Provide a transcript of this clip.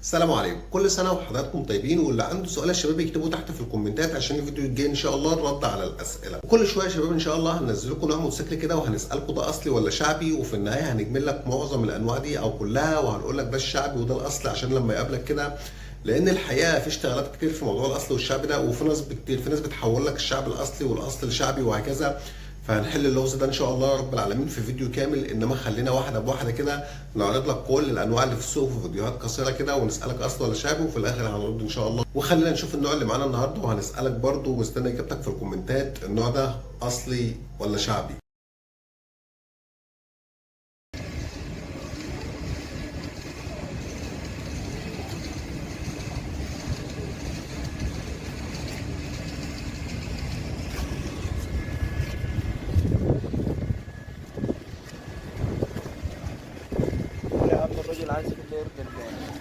السلام عليكم، كل سنة وحضراتكم طيبين، واللي عنده سؤال يا شباب يكتبوه تحت في الكومنتات عشان الفيديو الجاي ان شاء الله نرد على الأسئلة. كل شوية يا شباب ان شاء الله هننزل لكم نوع موتوسيكل كده وهنسألكم ده أصلي ولا شعبي، وفي النهاية هنجمل لك معظم الأنواع دي أو كلها وهنقول لك ده الشعبي وده الأصلي عشان لما يقابلك كده. لأن الحقيقة في اشتغالات كتير في موضوع الأصلي والشعبي ده، وفي ناس كتير في ناس بتحول لك الشعب الأصلي والأصل الشعبي وهكذا. فهنحل اللغز ده ان شاء الله رب العالمين في فيديو كامل، انما خلينا واحده بواحده كده نعرض لك كل الانواع اللي في السوق في فيديوهات قصيره كده، ونسالك اصل ولا شعبي، وفي الاخر هنرد ان شاء الله. وخلينا نشوف النوع اللي معانا النهارده، وهنسالك برده واستنى اجابتك في الكومنتات النوع ده اصلي ولا شعبي. يا عم الراجل عايز كله يرجع.